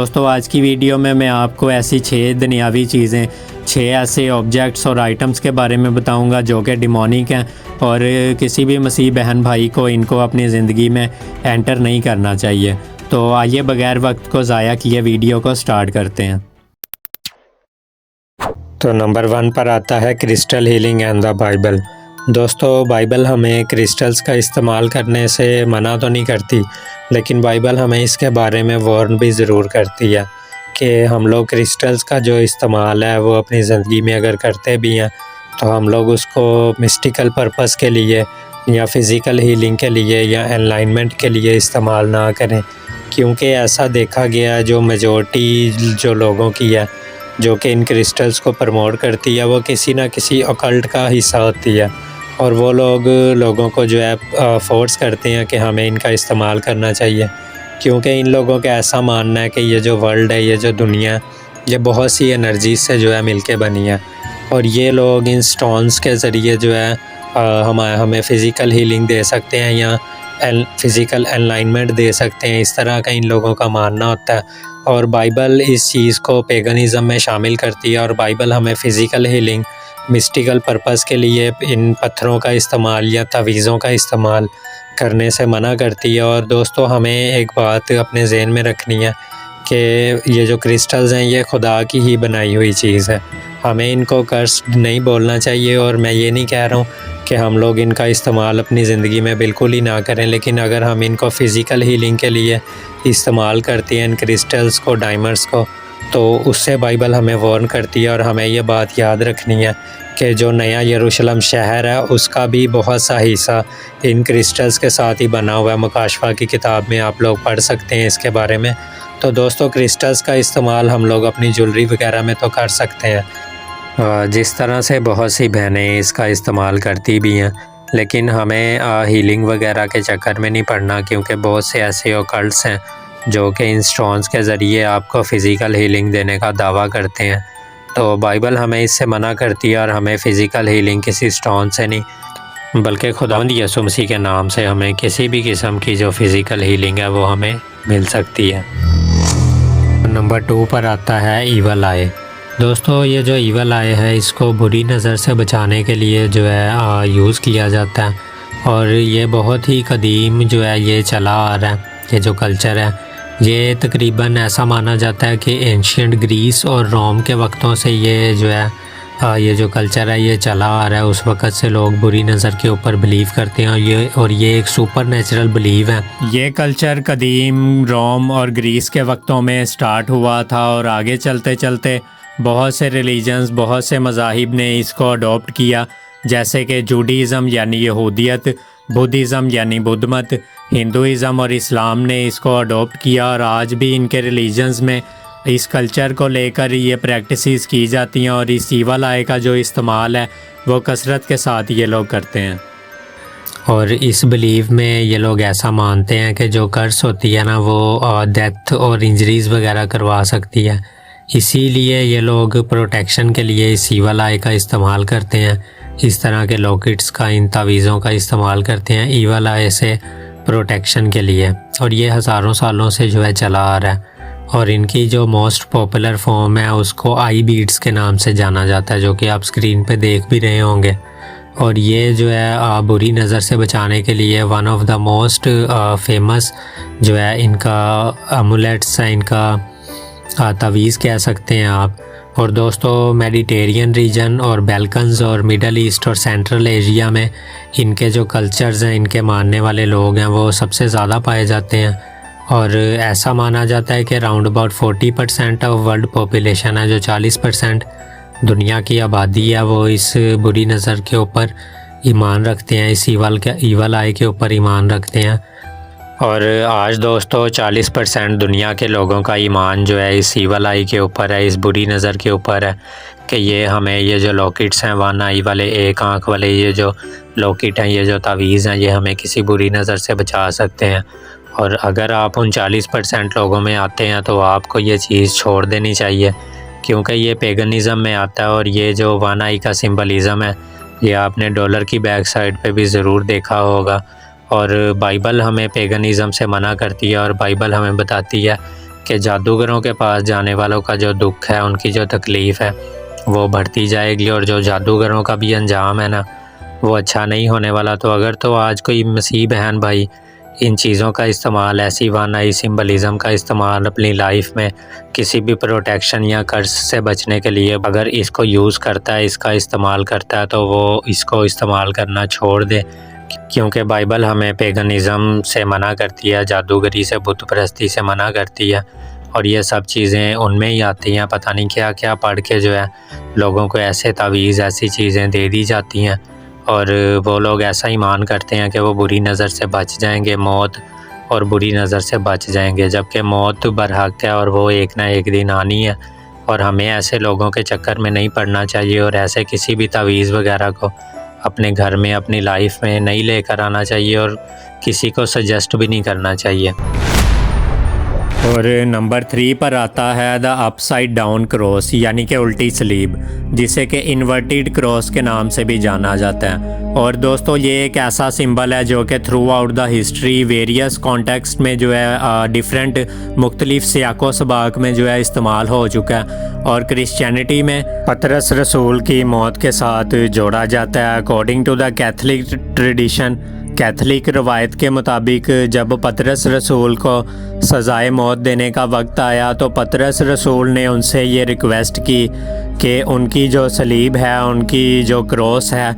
दोस्तों आज की वीडियो में मैं आपको ऐसी 6 दुनियावी चीज़ें 6 ऐसे ऑब्जेक्ट्स और आइटम्स के बारे में बताऊंगा जो कि डिमोनिक हैं और किसी भी मसीह बहन भाई को इनको अपनी ज़िंदगी में एंटर नहीं करना चाहिए। तो आइए बगैर वक्त को ज़ाया किए वीडियो को स्टार्ट करते हैं। तो नंबर 1 पर आता है crystal healing and the Bible. दोस्तों बाइबल हमें क्रिस्टल्स का इस्तेमाल करने से मना तो नहीं करती, लेकिन बाइबल हमें इसके बारे में वार्न भी ज़रूर करती है कि हम लोग क्रिस्टल्स का जो इस्तेमाल है वो अपनी ज़िंदगी में अगर करते भी हैं तो हम लोग उसको मिस्टिकल पर्पस के लिए या फिज़िकल हीलिंग के लिए या एनलाइनमेंट के लिए इस्तेमाल ना करें, क्योंकि ऐसा देखा गया है जो मेजॉरिटी जो लोगों की है जो कि इन क्रिस्टल्स को प्रमोट करती है वो किसी ना किसी ऑकल्ट का हिस्सा होती है और वो लोगों को जो है फोर्स करते हैं कि हमें इनका इस्तेमाल करना चाहिए, क्योंकि इन लोगों का ऐसा मानना है कि ये जो वर्ल्ड है, ये जो दुनिया है, ये बहुत सी एनर्जी से जो है मिलके बनी है और ये लोग इन स्टोन्स के ज़रिए जो है हमें फ़िज़िकल हीलिंग दे सकते हैं या फ़िज़िकल एनलाइनमेंट दे सकते हैं। इस तरह का इन लोगों का मानना होता है और बाइबल इस चीज़ को पेगनिज़म में शामिल करती है और बाइबल हमें फ़िज़िकल हीलिंग मिस्टिकल पर्पस के लिए इन पत्थरों का इस्तेमाल या तवीज़ों का इस्तेमाल करने से मना करती है। और दोस्तों हमें एक बात अपने ज़हन में रखनी है कि ये जो क्रिस्टल्स हैं ये खुदा की ही बनाई हुई चीज़ है, हमें इनको कर्स नहीं बोलना चाहिए। और मैं ये नहीं कह रहा हूँ कि हम लोग इनका इस्तेमाल अपनी ज़िंदगी में बिल्कुल ही ना करें, लेकिन अगर हम इनको फ़िज़िकल हीलिंग के लिए इस्तेमाल करते हैं इन क्रिस्टल्स को, डायमंड्स को, तो उससे बाइबल हमें वार्न करती है। और हमें ये बात याद रखनी है कि जो नया यरूशलेम शहर है उसका भी बहुत सा हिस्सा इन क्रिस्टल्स के साथ ही बना हुआ है। मुकाशफा की किताब में आप लोग पढ़ सकते हैं इसके बारे में। तो दोस्तों क्रिस्टल्स का इस्तेमाल हम लोग अपनी ज्वेलरी वगैरह में तो कर सकते हैं, जिस तरह से बहुत सी बहनें इसका इस्तेमाल करती भी हैं, लेकिन हमें हीलिंग वगैरह के चक्कर में नहीं पड़ना, क्योंकि बहुत से ऐसे ऑकल्ट्स हैं जो कि इन स्टोन्स के ज़रिए आपको फ़िज़िकल हीलिंग देने का दावा करते हैं। तो बाइबल हमें इससे मना करती है और हमें फ़िज़िकल हीलिंग किसी स्टोन से नहीं बल्कि खुदावंद यीशु मसीह के नाम से हमें किसी भी किस्म की जो फ़िज़िकल हीलिंग है वो हमें मिल सकती है। नंबर 2 पर आता है ईवल आई। दोस्तों ये जो ईवल आई है इसको बुरी नज़र से बचाने के लिए जो है यूज़ किया जाता है और ये बहुत ही कदीम जो है ये चला आ रहा है। ये जो कल्चर है ये तकरीबन ऐसा माना जाता है कि एंशियंट ग्रीस और रोम के वक्तों से ये जो है ये जो कल्चर है ये चला आ रहा है। उस वक़्त से लोग बुरी नज़र के ऊपर बिलीव करते हैं और ये एक सुपर नेचुरल बिलीव है। ये कल्चर कदीम रोम और ग्रीस के वक्तों में स्टार्ट हुआ था और आगे चलते चलते बहुत से रिलीजन्स, बहुत से मज़ाहिब ने इसको अडॉप्ट किया, जैसे कि जूडाइज़म यानी यहूदियत, बुद्धिज़्म यानी बुद्ध मत, हिंदुइज़म और इस्लाम ने इसको अडॉप्ट किया और आज भी इनके रिलीजन्स में इस कल्चर को लेकर ये प्रैक्टिसेस की जाती हैं और इस ईवल आई का जो इस्तेमाल है वो कसरत के साथ ये लोग करते हैं। और इस बिलीव में ये लोग ऐसा मानते हैं कि जो कर्स होती है ना वो डेथ और इंजरीज़ वगैरह करवा सकती है, इसीलिए ये लोग प्रोटेक्शन के लिए इस ईवल आई का इस्तेमाल करते हैं। इस तरह के लॉकेट्स का, इन तावीज़ों का इस्तेमाल करते हैं ईवल आई से प्रोटेक्शन के लिए और ये हज़ारों सालों से जो है चला आ रहा है। और इनकी जो मोस्ट पॉपुलर फॉर्म है उसको आई बीड्स के नाम से जाना जाता है, जो कि आप स्क्रीन पे देख भी रहे होंगे। और ये जो है बुरी नज़र से बचाने के लिए one of the most famous जो है इनका अमुलेट्स है, इनका तावीज़ कह सकते हैं आप। और दोस्तों मेडिटेरियन रीजन और बैल्कन्स और मिडल ईस्ट और सेंट्रल एशिया में इनके जो कल्चर्स हैं, इनके मानने वाले लोग हैं वो सबसे ज़्यादा पाए जाते हैं। और ऐसा माना जाता है कि round about 40% of world population है, जो 40% दुनिया की आबादी है, वो इस बुरी नज़र के ऊपर ईमान रखते हैं, इस ईवल आई के ऊपर ईमान रखते हैं। और आज दोस्तों 40% दुनिया के लोगों का ईमान जो है इस ईवल आई के ऊपर है, इस बुरी नज़र के ऊपर है कि ये हमें ये जो लॉकेट्स हैं, वन आई वाले, एक आँख वाले ये जो लॉकेट हैं, ये जो तावीज़ हैं, ये हमें किसी बुरी नज़र से बचा सकते हैं। और अगर आप उन 40% लोगों में आते हैं तो आपको ये चीज़ छोड़ देनी चाहिए, क्योंकि ये पेगनिज़म में आता है और ये जो वन आई का सिंबलिज़म है ये आपने डॉलर की बैक साइड पे भी ज़रूर देखा होगा। और बाइबल हमें पेगनिज़म से मना करती है और बाइबल हमें बताती है कि जादूगरों के पास जाने वालों का जो दुख है, उनकी जो तकलीफ़ है वो बढ़ती जाएगी और जो जादूगरों का भी अंजाम है ना वो अच्छा नहीं होने वाला। तो अगर तो आज कोई मसीह बहन भाई इन चीज़ों का इस्तेमाल, ऐसी वानाई सिंबलिज़म का इस्तेमाल अपनी लाइफ में किसी भी प्रोटेक्शन या कर्ज से बचने के लिए अगर इसको यूज़ करता है, इसका इस्तेमाल करता है, तो वो इसको इस्तेमाल करना छोड़ दे, क्योंकि बाइबल हमें पेगनिज़म से मना करती है, जादूगरी से, बुत परस्ती से मना करती है और ये सब चीज़ें उनमें ही आती हैं। पता नहीं क्या क्या पढ़ के जो है लोगों को ऐसे तावीज़, ऐसी चीज़ें दे दी जाती हैं और वो लोग ऐसा ईमान करते हैं कि वो बुरी नज़र से बच जाएंगे, मौत और बुरी नज़र से बच जाएंगे, जबकि मौत बरहक है और वो एक ना एक दिन आनी है। और हमें ऐसे लोगों के चक्कर में नहीं पड़ना चाहिए और ऐसे किसी भी तावीज़ वगैरह को अपने घर में, अपनी लाइफ में नहीं लेकर आना चाहिए और किसी को सजेस्ट भी नहीं करना चाहिए। और नंबर 3 पर आता है द अपसाइड डाउन क्रॉस, यानी कि उल्टी सलीब, जिसे कि इन्वर्टेड क्रॉस के नाम से भी जाना जाता है। और दोस्तों ये एक ऐसा सिंबल है जो कि through out the history various context में जो है डिफरेंट मुख्तलिफ सियाको सबाक में जो है इस्तेमाल हो चुका है और क्रिश्चियनिटी में पतरस रसूल की मौत के साथ जोड़ा जाता है। According to the Catholic tradition, Catholic रवायत के मुताबिक जब पतरस रसूल को सज़ाए मौत देने का वक्त आया तो पतरस रसूल ने उनसे ये रिक्वेस्ट की कि उनकी जो सलीब है, उनकी जो क्रॉस है,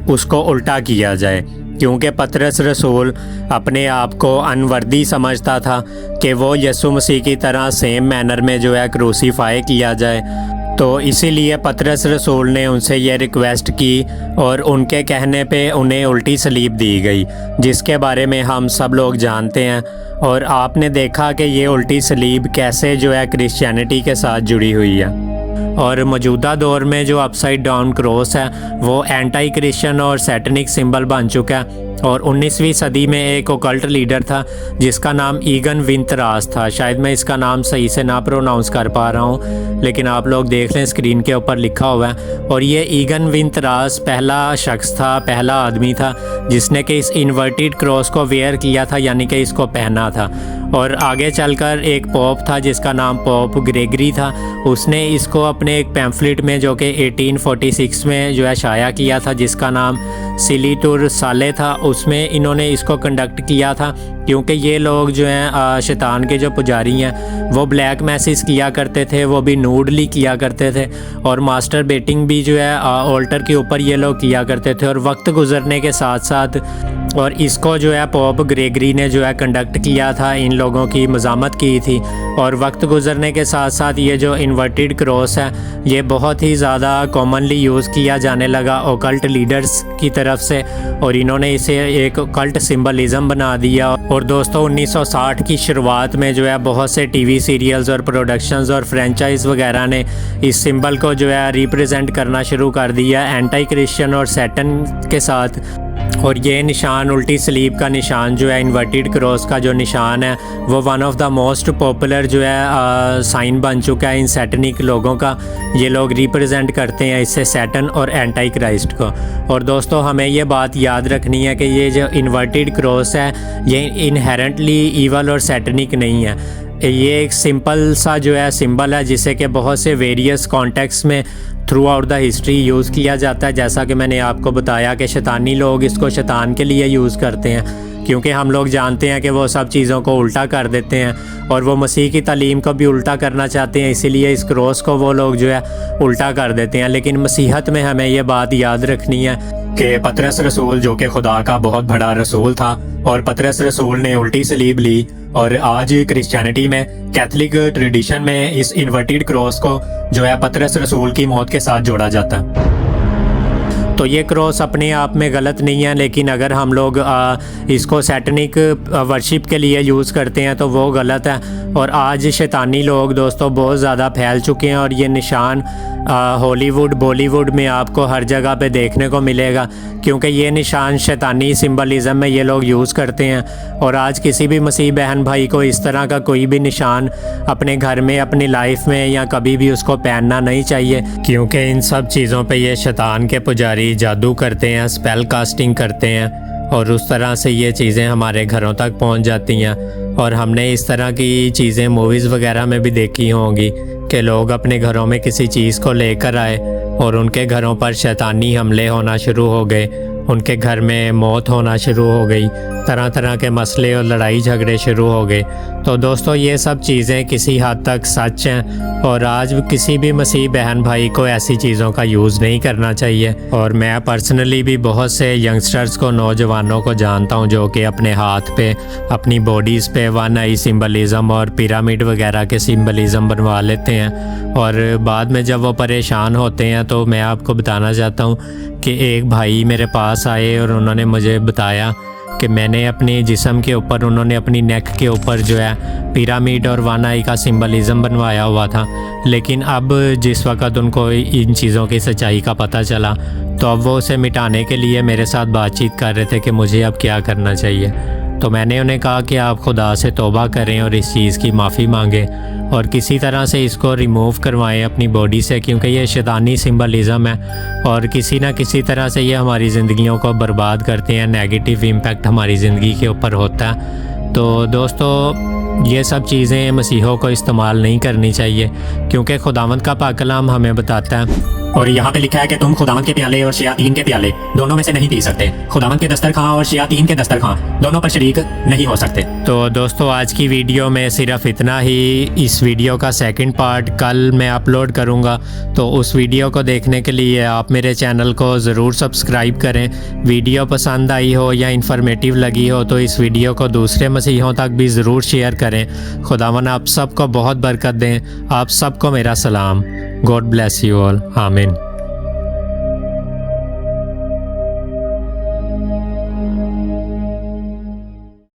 उसको उल्टा किया जाए, क्योंकि पतरस रसूल अपने आप को अनवर्दी समझता था कि वो यीशु मसीह की तरह सेम मैनर में जो है क्रूसीफाई किया जाए। तो इसीलिए पतरस रसूल ने उनसे ये रिक्वेस्ट की और उनके कहने पे उन्हें उल्टी सलीब दी गई, जिसके बारे में हम सब लोग जानते हैं। और आपने देखा कि ये उल्टी सलीब कैसे जो है क्रिश्चियनिटी के साथ जुड़ी हुई है। और मौजूदा दौर में जो अपसाइड डाउन क्रॉस है वो एंटी क्रिश्चियन और सैटनिक सिंबल बन चुका है। और 19वीं सदी में एक ओकल्ट लीडर था जिसका नाम ईगन विंतरास था, शायद मैं इसका नाम सही से ना प्रोनाउंस कर पा रहा हूँ, लेकिन आप लोग देख लें, स्क्रीन के ऊपर लिखा हुआ है। और ये ईगन विंतरास पहला शख्स था, पहला आदमी था जिसने कि इस इन्वर्टेड क्रॉस को वेयर किया था, यानी कि इसको पहना था। और आगे चलकर एक पोप था जिसका नाम पोप ग्रेगरी था, उसने इसको अपने एक पैम्फलेट में जो कि 1846 में जो है शाया किया था, जिसका नाम सिलीटुर साले था, उसमें इन्होंने इसको कंडक्ट किया था। क्योंकि ये लोग जो हैं शैतान के जो पुजारी हैं वो ब्लैक मैसेज किया करते थे, वो भी नूडली किया करते थे और मास्टर बेटिंग भी जो है ऑल्टर के ऊपर ये लोग किया करते थे। और वक्त गुजरने के साथ साथ और इसको जो है पोप ग्रेगरी ने जो है कंडक्ट किया था, इन लोगों की मज़ामत की थी। और वक्त गुजरने के साथ साथ ये जो इन्वर्टेड क्रॉस है ये बहुत ही ज़्यादा कॉमनली यूज़ किया जाने लगा ओकल्ट लीडर्स की तरफ से और इन्होंने इसे एक ओकल्ट सिंबलिज़म बना दिया। और दोस्तों 1960 की शुरुआत में जो है बहुत से टीवी सीरियल्स और प्रोडक्शंस और फ्रेंचाइज वगैरह ने इस सिंबल को जो है रिप्रेजेंट करना शुरू कर दिया एंटी क्रिश्चियन और सैटन के साथ। और ये निशान, उल्टी सलीब का निशान जो है, इन्वर्टेड क्रॉस का जो निशान है, वो one of the most popular जो है साइन बन चुका है इन सैटनिक लोगों का। ये लोग रिप्रेजेंट करते हैं इससे सैटन और एंटी क्राइस्ट को। और दोस्तों हमें ये बात याद रखनी है कि ये जो इन्वर्टेड क्रॉस है ये इनहेरेंटली ईवल और सैटनिक नहीं है। ये एक सिंपल सा जो है सिंबल है जिसे कि बहुत से वेरियस कॉन्टेक्स्ट में through out the history use किया जाता है। जैसा कि मैंने आपको बताया कि शैतानी लोग इसको शैतान के लिए यूज़ करते हैं, क्योंकि हम लोग जानते हैं कि वो सब चीज़ों को उल्टा कर देते हैं और वो मसीह की तालीम को भी उल्टा करना चाहते हैं, इसीलिए इस क्रॉस को वो लोग जो है उल्टा कर देते हैं। लेकिन मसीहत में हमें ये बात याद रखनी है कि पतरस रसूल जो कि खुदा का बहुत बड़ा रसूल था और पतरस रसूल ने उल्टी सलीब ली और आज क्रिश्चियनिटी में, कैथलिक ट्रेडिशन में इस इन्वर्टेड क्रॉस को जो है पतरस रसूल की मौत के साथ जोड़ा जाता है। तो ये क्रॉस अपने आप में गलत नहीं है, लेकिन अगर हम लोग इसको सैटनिक वर्शिप के लिए यूज़ करते हैं तो वो गलत है। और आज शैतानी लोग दोस्तों बहुत ज़्यादा फैल चुके हैं और ये निशान हॉलीवुड, बॉलीवुड में आपको हर जगह पे देखने को मिलेगा, क्योंकि ये निशान शैतानी सिंबलिज़म में ये लोग यूज़ करते हैं। और आज किसी भी मसीह बहन भाई को इस तरह का कोई भी निशान अपने घर में, अपनी लाइफ में या कभी भी उसको पहनना नहीं चाहिए, क्योंकि इन सब चीज़ों पे ये शैतान के पुजारी जादू करते हैं, स्पेल कास्टिंग करते हैं और उस तरह से ये चीज़ें हमारे घरों तक पहुंच जाती हैं। और हमने इस तरह की चीज़ें मूवीज़ वगैरह में भी देखी होंगी कि लोग अपने घरों में किसी चीज़ को लेकर आए और उनके घरों पर शैतानी हमले होना शुरू हो गए, उनके घर में मौत होना शुरू हो गई, तरह तरह के मसले और लड़ाई झगड़े शुरू हो गए। तो दोस्तों ये सब चीज़ें किसी हद तक सच हैं और आज किसी भी मसीह बहन भाई को ऐसी चीज़ों का यूज़ नहीं करना चाहिए। और मैं पर्सनली भी बहुत से यंगस्टर्स को, नौजवानों को जानता हूँ जो कि अपने हाथ पे, अपनी बॉडीज़ पे वन आई सिंबलिज़म और पिरामिड वगैरह के सिंबलिज़म बनवा लेते हैं और बाद में जब वो परेशान होते हैं तो मैं आपको बताना चाहता हूँ कि एक भाई मेरे पास आए और उन्होंने मुझे बताया कि मैंने अपने जिस्म के ऊपर, उन्होंने अपनी नेक के ऊपर जो है पिरामिड और वन आई का सिंबलिज़म बनवाया हुआ था, लेकिन अब जिस वक्त उनको इन चीज़ों की सच्चाई का पता चला तो अब वो उसे मिटाने के लिए मेरे साथ बातचीत कर रहे थे कि मुझे अब क्या करना चाहिए। तो मैंने उन्हें कहा कि आप खुदा से तौबा करें और इस चीज़ की माफ़ी मांगें और किसी तरह से इसको रिमूव करवाएं अपनी बॉडी से, क्योंकि ये शैतानी सिंबलिज़म है और किसी ना किसी तरह से ये हमारी ज़िंदगियों को बर्बाद करते हैं, नेगेटिव इम्पैक्ट हमारी ज़िंदगी के ऊपर होता है। तो दोस्तों ये सब चीज़ें मसीहों को इस्तेमाल नहीं करनी चाहिए, क्योंकि खुदावंद का पाक कलाम हमें बताता है और यहाँ पे लिखा है कि तुम खुदावंद के प्याले और शयातीन के प्याले दोनों में से नहीं पी सकते। खुदावंद के दस्तरखां और शयातीन के दस्तरखां दोनों पर शरीक नहीं हो सकते। तो दोस्तों आज की वीडियो में सिर्फ इतना ही। इस वीडियो का सेकंड पार्ट कल मैं अपलोड करूँगा, तो उस वीडियो को देखने के लिए आप मेरे चैनल को ज़रूर सब्सक्राइब करें। वीडियो पसंद आई हो या इन्फॉर्मेटिव लगी हो तो इस वीडियो को दूसरे मसीहों तक भी ज़रूर शेयर करें। खुदावन आप सबको बहुत बरकत दें। आप सबको मेरा सलाम। God bless you all. आमीन।